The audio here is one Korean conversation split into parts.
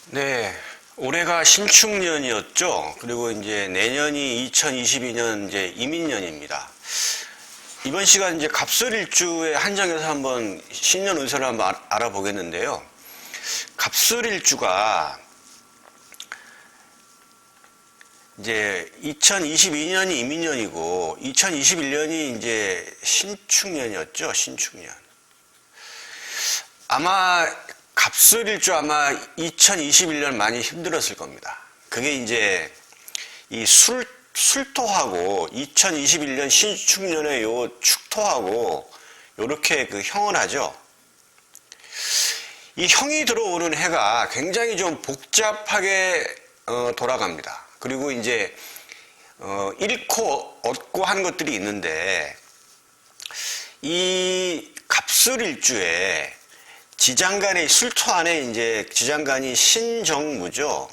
네, 올해가 신축년이었죠. 그리고 이제 내년이 2022년 이제 이민년입니다. 이번 시간 이제 갑술일주에 한정해서 한번 신년 운세를 한번 알아보겠는데요. 갑술일주가 이제 2022년이 이민년이고 2021년이 이제 신축년이었죠. 신축년. 아마 갑술일주 아마 2021년 많이 힘들었을 겁니다. 그게 이제 이 술토하고 2021년 신축년의 요 축토하고 요렇게 그 형을 하죠. 이 형이 들어오는 해가 굉장히 좀 복잡하게 돌아갑니다. 그리고 이제 잃고 얻고 하는 것들이 있는데 이 갑술일주에 지장간의 술토 안에 이제 지장간이 신정무죠.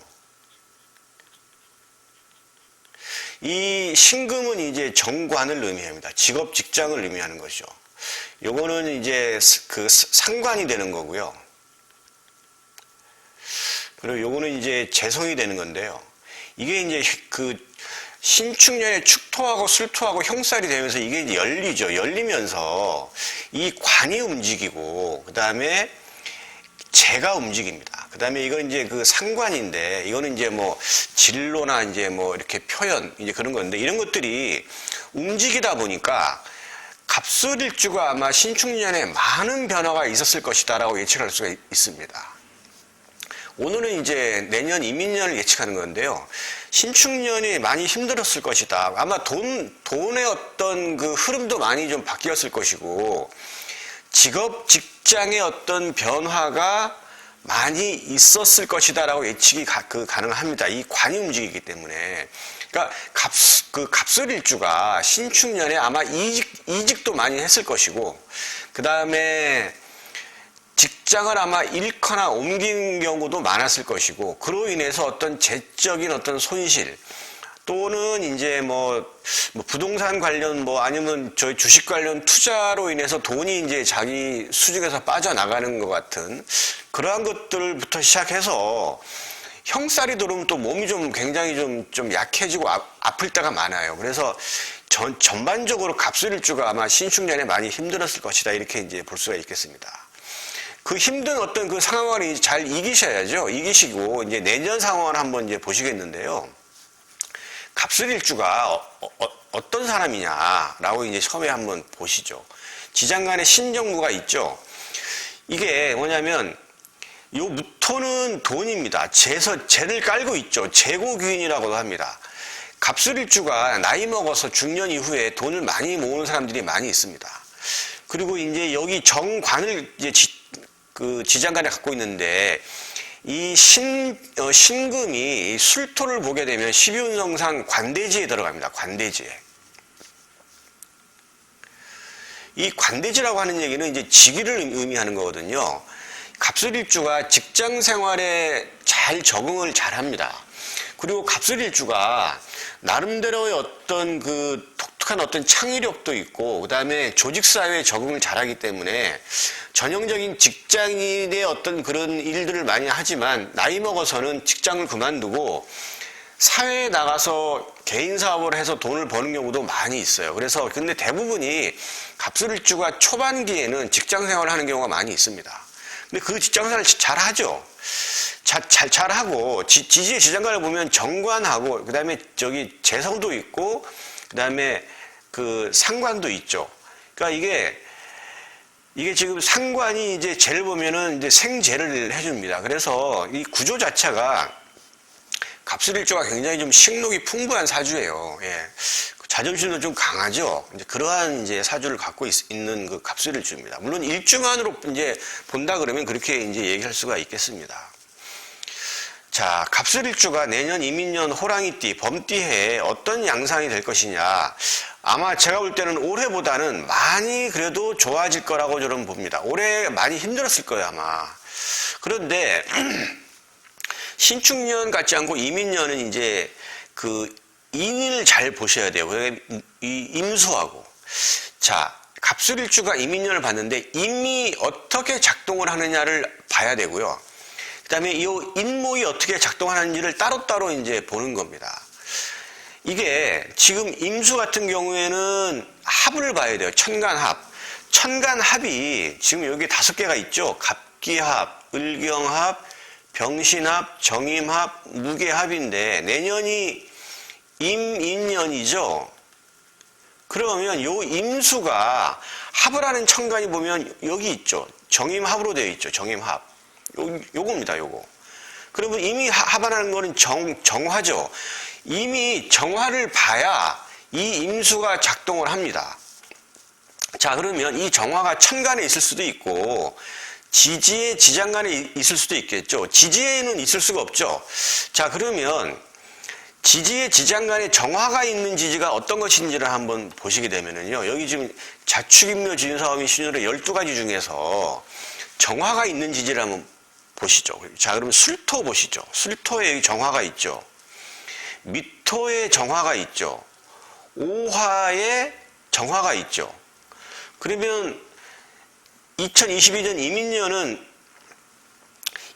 이 신금은 이제 정관을 의미합니다. 직업, 직장을 의미하는 것이죠. 요거는 이제 그 상관이 되는 거고요. 그리고 요거는 이제 재성이 되는 건데요. 이게 이제 그 신축년에 축토하고 술토하고 형살이 되면서 이게 이제 열리죠. 열리면서 이 관이 움직이고, 그 다음에 재가 움직입니다. 그 다음에 이건 이제 그 상관인데, 이거는 이제 뭐 진로나 이제 뭐 이렇게 표현, 이제 그런 건데, 이런 것들이 움직이다 보니까 갑술일주가 아마 신축년에 많은 변화가 있었을 것이다라고 예측할 수가 있습니다. 오늘은 이제 내년 이민년을 예측하는 건데요. 신축년이 많이 힘들었을 것이다. 아마 돈의 어떤 그 흐름도 많이 좀 바뀌었을 것이고, 직업, 직장의 어떤 변화가 많이 있었을 것이다라고 예측이 가능합니다. 이 관이 움직이기 때문에. 그러니까 갑술일주가 신축년에 아마 이직도 많이 했을 것이고, 그 다음에 직장을 아마 잃거나 옮긴 경우도 많았을 것이고, 그로 인해서 어떤 재적인 어떤 손실, 또는 이제 뭐 부동산 관련 아니면 저희 주식 관련 투자로 인해서 돈이 이제 자기 수중에서 빠져나가는 것 같은 그러한 것들부터 시작해서 형살이 들어오면 또 몸이 좀 굉장히 좀 약해지고 아플 때가 많아요. 그래서 전반적으로 갑술일주가 아마 신축년에 많이 힘들었을 것이다. 이렇게 이제 볼 수가 있겠습니다. 그 힘든 어떤 그 상황을 잘 이기셔야죠. 이기시고 이제 내년 상황을 한번 이제 보시겠는데요. 갑술일주가 어떤 사람이냐라고 이제 처음에 한번 보시죠. 지장간에 신정무가 있죠. 이게 뭐냐면 요 무토는 돈입니다. 재를 깔고 있죠. 재고귀인이라고도 합니다. 갑술일주가 나이 먹어서 중년 이후에 돈을 많이 모으는 사람들이 많이 있습니다. 그리고 이제 여기 정관을 이제 지장간에 갖고 있는데, 이 신금이 술토를 보게 되면 12운성상 관대지에 들어갑니다. 관대지에. 이 관대지라고 하는 얘기는 이제 직위를 의미하는 거거든요. 갑술일주가 직장 생활에 잘 적응을 잘 합니다. 그리고 갑술일주가 나름대로의 어떤 그 독특한 어떤 창의력도 있고, 그 다음에 조직사회에 적응을 잘하기 때문에 전형적인 직장인의 어떤 그런 일들을 많이 하지만 나이 먹어서는 직장을 그만두고 사회에 나가서 개인 사업을 해서 돈을 버는 경우도 많이 있어요. 그래서 근데 대부분이 갑술일주가 초반기에는 직장 생활을 하는 경우가 많이 있습니다. 근데 그 직장 생활을 잘 하죠. 잘하고 지지의 지장간을 보면 정관하고, 그 다음에 저기 재성도 있고, 그 다음에 그 상관도 있죠. 그러니까 이게 지금 상관이 이제 재를 보면은 이제 생재를 해줍니다. 그래서 이 구조 자체가 갑술일주가 굉장히 좀 식욕이 풍부한 사주예요. 예. 자존심도 좀 강하죠. 이제 그러한 이제 사주를 갖고 있는 그 갑술일주입니다. 물론 일주만으로 이제 본다 그러면 그렇게 이제 얘기할 수가 있겠습니다. 자, 갑술일주가 내년 이민년 호랑이띠, 범띠해에 어떤 양상이 될 것이냐. 아마 제가 볼 때는 올해보다는 많이 그래도 좋아질 거라고 저는 봅니다. 올해 많이 힘들었을 거예요, 아마. 그런데 신축년 같지 않고 이민년은 이제 그 인을 잘 보셔야 돼요. 이 임수하고. 자, 갑술일주가 이민년을 봤는데 임이 어떻게 작동을 하느냐를 봐야 되고요. 그다음에 이 인목이 어떻게 작동하는지를 따로따로 이제 보는 겁니다. 이게 지금 임수 같은 경우에는 합을 봐야 돼요. 천간합. 천간합이 지금 여기 5개가 있죠. 갑기합, 을경합, 병신합, 정임합, 무게합인데 내년이 임인년이죠. 그러면 요 임수가 합을 하는 천간이 보면 여기 있죠. 정임합으로 되어 있죠. 정임합. 요겁니다. 요거. 그러면 이미 합하는 거는 정화죠. 이미 정화를 봐야 이 임수가 작동을 합니다. 자, 그러면 이 정화가 천간에 있을 수도 있고 지지에 지장간에 있을 수도 있겠죠. 지지에는 있을 수가 없죠. 자, 그러면 지지에 지장간에 정화가 있는 지지가 어떤 것인지를 한번 보시게 되면은요. 여기 지금 자축인묘 진사오미 신유의 12가지 중에서 정화가 있는 지지를 한번 보시죠. 자, 그러면 술토 보시죠. 술토에 여기 정화가 있죠. 미토에 정화가 있죠. 오화에 정화가 있죠. 그러면 2022년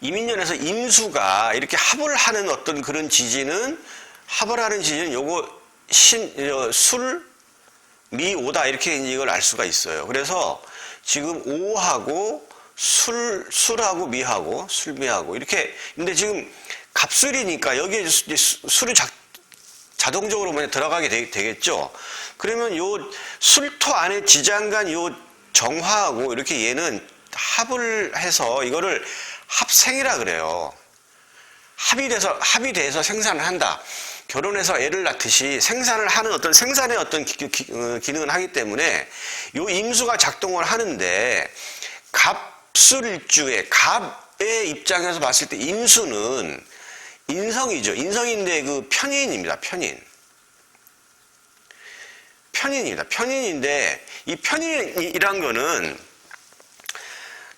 이민년에서 임수가 이렇게 합을 하는 어떤 그런 지지는 합을 하는 지지는 요거 술, 미, 오다 이렇게 이걸 알 수가 있어요. 그래서 지금 오하고 술하고 미하고 술미하고 이렇게 근데 지금 갑술이니까 여기에 술이 자동적으로 그냥 들어가게 되겠죠. 그러면 요 술토 안에 지장간 요 정화하고 이렇게 얘는 합을 해서 이거를 합생이라 그래요. 합이 돼서 생산을 한다. 결혼해서 애를 낳듯이 생산을 하는 어떤 생산의 어떤 기능을 하기 때문에 요 임수가 작동을 하는데 갑술일주의 갑의 입장에서 봤을 때 임수는 인성이죠. 인성인데 그 편인입니다. 편인입니다. 편인인데 이 편인이란 거는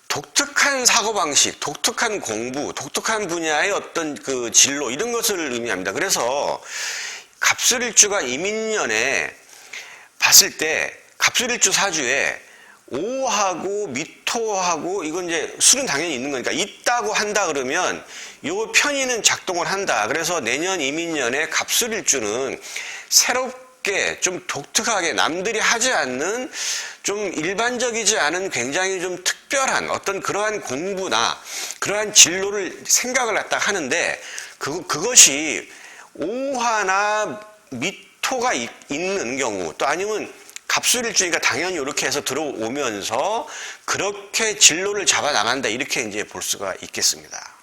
독특한 사고방식, 독특한 공부, 독특한 분야의 어떤 그 진로 이런 것을 의미합니다. 그래서 갑술일주가 이민년에 봤을 때 갑술일주 사주에 오하고 미토하고 이건 이제 술은 당연히 있는 거니까 있다고 한다 그러면 요 편의는 작동을 한다. 그래서 내년 이민년에 갑술일주는 새롭게 좀 독특하게 남들이 하지 않는 좀 일반적이지 않은 굉장히 좀 특별한 어떤 그러한 공부나 그러한 진로를 생각을 갖다 하는데 그것이 오화나 미토가 있는 경우 또 아니면 갑술일주니까 당연히 이렇게 해서 들어오면서 그렇게 진로를 잡아 나간다 이렇게 이제 볼 수가 있겠습니다.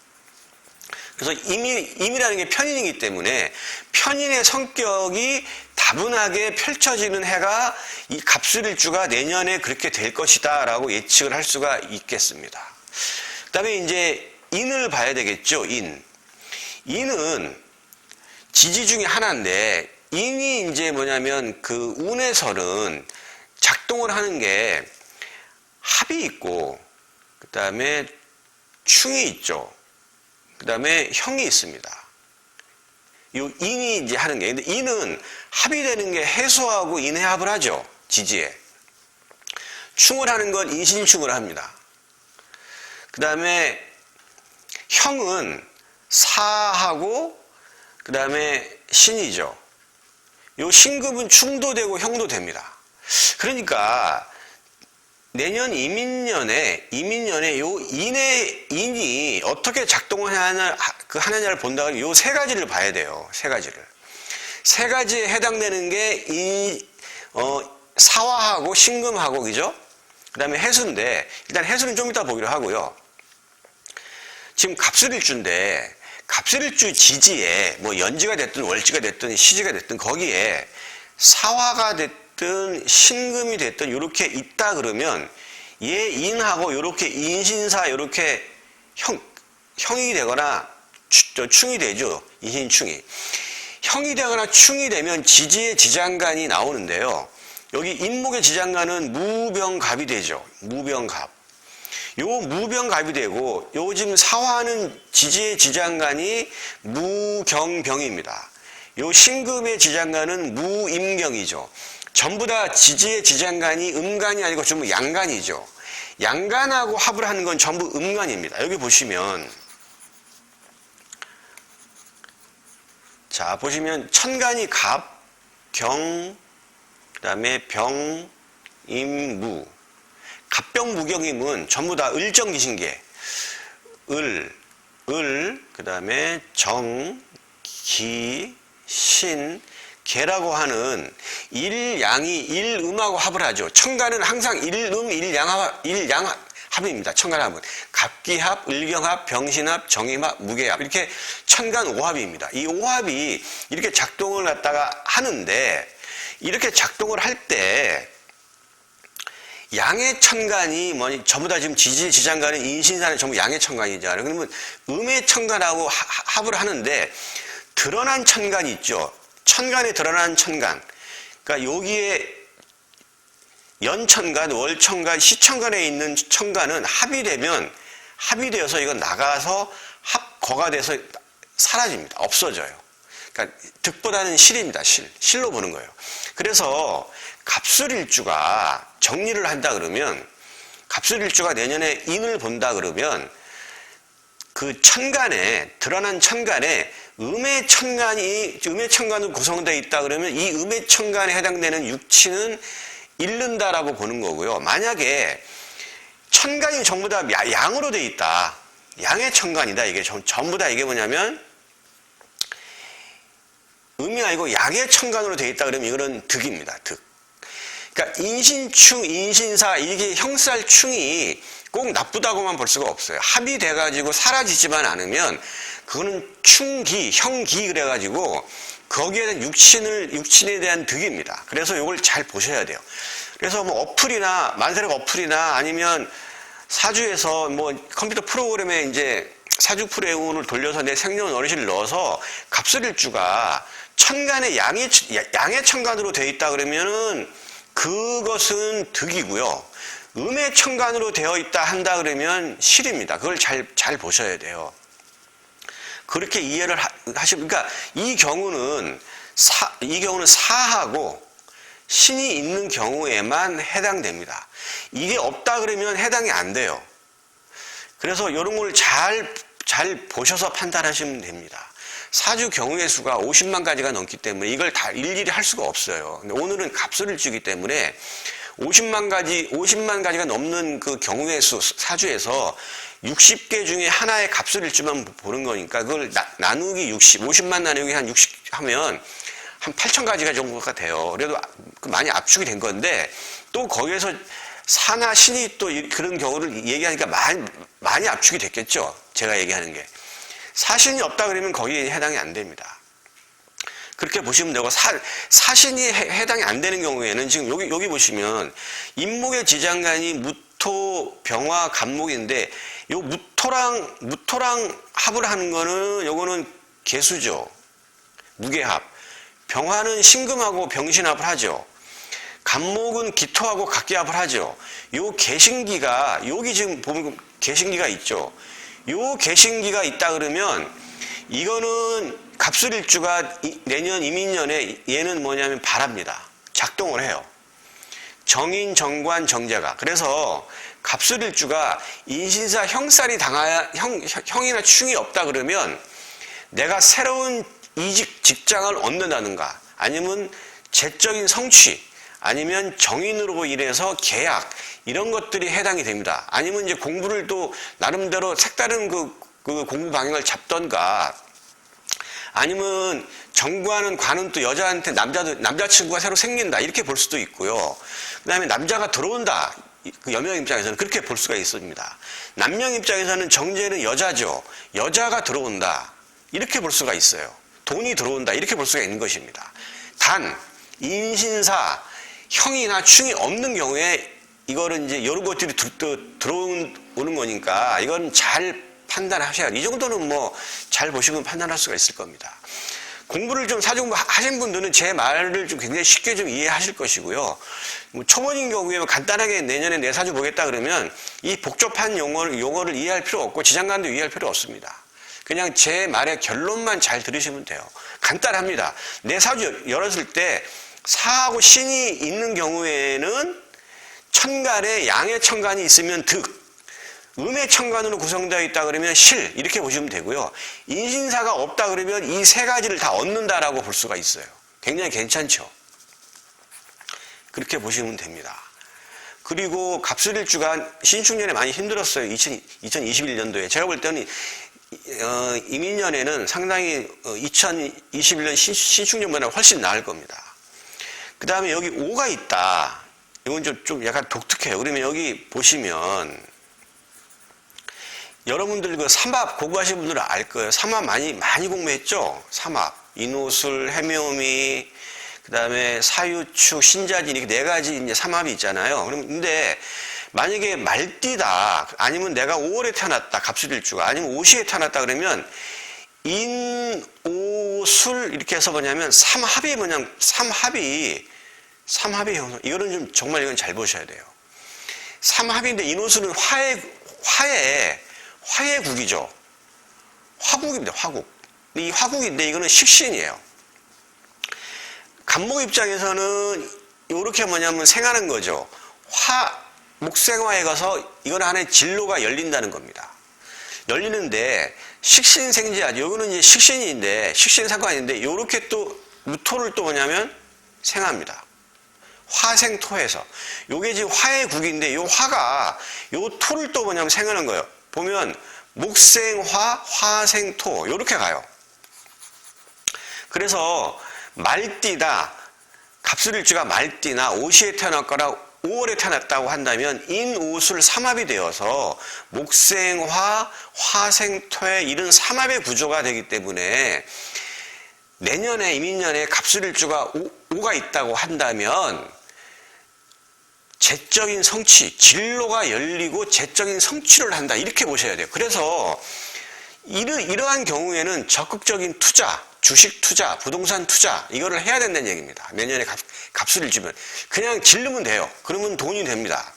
그래서 임이라는 게 편인이기 때문에 편인의 성격이 다분하게 펼쳐지는 해가 이 갑술일주가 내년에 그렇게 될 것이다 라고 예측을 할 수가 있겠습니다. 그 다음에 이제 인을 봐야 되겠죠. 인은 지지 중에 하나인데 인이 이제 뭐냐면 그 운에서는 작동을 하는 게 합이 있고 그 다음에 충이 있죠. 그 다음에 형이 있습니다. 요 인이 이제 하는 게 근데 인은 합이 되는 게 해소하고 인해합을 하죠. 지지에. 충을 하는 건 인신충을 합니다. 그 다음에 형은 사하고 그 다음에 신이죠. 요 신급은 충도 되고 형도 됩니다. 그러니까 내년 이민년에 요 인이 어떻게 작동을 하느냐를 본다면 요 세 가지를 봐야 돼요. 세 가지에 해당되는 게 사화하고 신금하고 그죠? 그 다음에 해수인데 일단 해수는 좀 이따 보기로 하고요. 지금 갑술일주인데 갑술일주 지지에 뭐 연지가 됐든 월지가 됐든 시지가 됐든 거기에 사화가 됐든 신금이 됐든 이렇게 있다 그러면 얘 인하고 이렇게 인신사 이렇게 형이 되거나 충이 되죠. 인신충이. 형이 되거나 충이 되면 지지의 지장간이 나오는데요. 여기 인목의 지장간은 무병갑이 되죠. 무병갑. 요 무병갑이 되고 요즘 사화는 지지의 지장간이 무경병입니다. 요 신금의 지장간은 무임경이죠. 전부 다 지지의 지장간이 음간이 아니고 전부 양간이죠. 양간하고 합을 하는 건 전부 음간입니다. 여기 보시면 자, 보시면 천간이 갑, 경, 그 다음에 병, 임, 무. 갑병무경임은 전부 다 을정기신계. 을, 그 다음에 정, 기, 신, 개라고 하는 일양이 일음하고 합을 하죠. 천간은 항상 일음, 일양합입니다. 천간합은 갑기합, 을경합, 병신합, 정임합, 무게합 이렇게 천간 오합입니다. 이 오합이 이렇게 작동을 갖다가 하는데 이렇게 작동을 할 때 양의 천간이 전부 다 지금 지지장간은 인신산은 전부 양의 천간이잖아요. 그러면 음의 천간하고 합을 하는데 드러난 천간이 있죠. 천간에 드러난 천간. 그러니까 여기에 연천간, 월천간, 시천간에 있는 천간은 합이 되어서 이건 나가서 합거가 돼서 사라집니다. 없어져요. 그러니까 득보다는 실입니다. 실로 보는 거예요. 그래서 갑술일주가 정리를 한다 그러면 갑술일주가 내년에 인을 본다 그러면 그 천간에 드러난 천간에 음의 천간으로 구성되어 있다 그러면 이 음의 천간에 해당되는 육친은 잃는다라고 보는 거고요. 만약에 천간이 전부 다 양으로 되어 있다. 양의 천간이다. 이게 전부 다 이게 뭐냐면 음이 아니고 양의 천간으로 되어 있다 그러면 이거는 득입니다. 득. 그러니까 인신충, 인신사 이게 형살충이 꼭 나쁘다고만 볼 수가 없어요. 합이 돼가지고 사라지지만 않으면 그거는 충기, 형기 그래가지고 거기에 대한 육친에 대한 득입니다. 그래서 이걸 잘 보셔야 돼요. 그래서 뭐 어플이나 만세력 어플이나 아니면 사주에서 뭐 컴퓨터 프로그램에 이제 사주 프로그램을 돌려서 내 생년월일을 넣어서 갑술일주가 천간에 양의 천간으로 되어 있다 그러면은 그것은 득이고요. 음의 천간으로 되어 있다 한다 그러면 실입니다. 그걸 잘 보셔야 돼요. 그렇게 이해를 하시면, 그러니까 이 경우는 사하고 신이 있는 경우에만 해당됩니다. 이게 없다 그러면 해당이 안 돼요. 그래서 이런 걸 잘 보셔서 판단하시면 됩니다. 사주 경우의 수가 50만 가지가 넘기 때문에 이걸 다 일일이 할 수가 없어요. 근데 오늘은 갑술일주이기 때문에 50만 가지가 넘는 그 경우의 수 사주에서 60개 중에 하나의 갑술일주만 보는 거니까 그걸 나누기 50만 나누기 한 60 하면 한 8천 가지가 정도가 돼요. 그래도 많이 압축이 된 건데 또 거기에서 사나 신이 또 그런 경우를 얘기하니까 많이 압축이 됐겠죠. 제가 얘기하는 게. 사신이 없다 그러면 거기에 해당이 안 됩니다. 그렇게 보시면 되고 사신이 해당이 안 되는 경우에는 지금 여기 보시면 인목의 지장간이 무토, 병화, 간목인데 요 무토랑 합을 하는 거는 요거는 개수죠. 무게합. 병화는 신금하고 병신합을 하죠. 간목은 기토하고 각기합을 하죠. 요 개신기가 여기 지금 보면 개신기가 있죠. 요 개신기가 있다 그러면 이거는 갑술일주가 내년 이민년에 얘는 뭐냐면 발합니다. 작동을 해요. 정인, 정관, 정제가. 그래서 갑술일주가 인신사 형살이 형이나 충이 없다 그러면 내가 새로운 직장을 얻는다든가 아니면 재적인 성취 아니면 정인으로 인해서 계약 이런 것들이 해당이 됩니다. 아니면 이제 공부를 또 나름대로 색다른 그 공부 방향을 잡던가 아니면 정관은 관은 또 여자한테 남자친구가 새로 생긴다 이렇게 볼 수도 있고요. 그 다음에 남자가 들어온다. 그 여명 입장에서는 그렇게 볼 수가 있습니다. 남명 입장에서는 정제는 여자죠. 여자가 들어온다. 이렇게 볼 수가 있어요. 돈이 들어온다. 이렇게 볼 수가 있는 것입니다. 단 인신사 형이나 충이 없는 경우에 이거는 이제 여러 것들이 들어오는 거니까 이건 잘 판단하셔야 돼요. 이 정도는 뭐 잘 보시면 판단할 수가 있을 겁니다. 공부를 좀 사주공부 하신 분들은 제 말을 좀 굉장히 쉽게 좀 이해하실 것이고요. 뭐 초보인 경우에 간단하게 내년에 내 사주 보겠다 그러면 이 복잡한 용어를 이해할 필요 없고 지장간도 이해할 필요 없습니다. 그냥 제 말의 결론만 잘 들으시면 돼요. 간단합니다. 내 사주 열었을 때 사하고 신이 있는 경우에는 천간에 양의 천간이 있으면 득, 음의 천간으로 구성되어 있다 그러면 실 이렇게 보시면 되고요. 인신사가 없다 그러면 이 세 가지를 다 얻는다라고 볼 수가 있어요. 굉장히 괜찮죠. 그렇게 보시면 됩니다. 그리고 갑술일주가 신축년에 많이 힘들었어요. 2021년도에. 제가 볼 때는 이민년에는 상당히 2021년 신축년보다 훨씬 나을 겁니다. 그 다음에 여기 5가 있다. 이건 좀 약간 독특해요. 그러면 여기 보시면 여러분들 그 삼합 공부하신 분들은 알 거예요. 삼합 많이 공부했죠? 삼합. 인호술, 해묘미, 그 다음에 사유축, 신자진 이렇게 네 가지 이제 삼합이 있잖아요. 근데 만약에 말띠다, 아니면 내가 5월에 태어났다, 갑술일주가, 아니면 오시에 태어났다 그러면 인, 오, 술 이렇게 해서 뭐냐면 삼합이 형성. 이거는 좀 정말 이건 잘 보셔야 돼요. 삼합인데 인호술은 화해국이죠. 화국입니다, 화국. 이 화국인데 이거는 식신이에요. 간목 입장에서는 이렇게 뭐냐면 생하는 거죠. 목생화에 가서 이건 하나의 진로가 열린다는 겁니다. 열리는데 식신생지하죠. 이거는 이제 식신인데 식신상관인데 이렇게 또 무토를 또 뭐냐면 생합니다. 화생토에서 요게 지금 화의 국인데 요 화가 요 토를 또 뭐냐면 생하는 거예요. 보면 목생화, 화생토 요렇게 가요. 그래서 말띠다, 갑술일주가 말띠나 오시에 태어났거나 5월에 태어났다고 한다면 인오술 삼합이 되어서 목생화, 화생토의 이런 삼합의 구조가 되기 때문에 내년에 이민년에 갑술일주가 5가 있다고 한다면 재적인 성취, 진로가 열리고 재적인 성취를 한다 이렇게 보셔야 돼요. 그래서 이러한 경우에는 적극적인 투자, 주식 투자, 부동산 투자 이거를 해야 된다는 얘기입니다. 내년에 갑술일주면 그냥 질르면 돼요. 그러면 돈이 됩니다.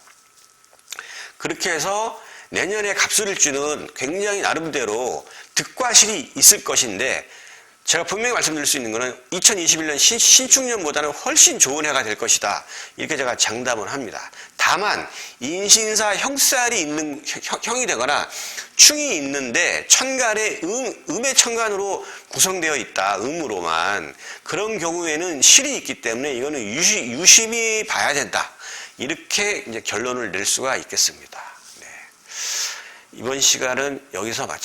그렇게 해서 내년에 갑술일주는 굉장히 나름대로 득과 실이 있을 것인데 제가 분명히 말씀드릴 수 있는 것은 2021년 신축년보다는 훨씬 좋은 해가 될 것이다. 이렇게 제가 장담을 합니다. 다만 인신사 형살이 있는 형이 되거나 충이 있는데 천간에 음의 천간으로 구성되어 있다. 음으로만. 그런 경우에는 실이 있기 때문에 이거는 유심히 봐야 된다. 이렇게 이제 결론을 낼 수가 있겠습니다. 네. 이번 시간은 여기서 마치겠습니다.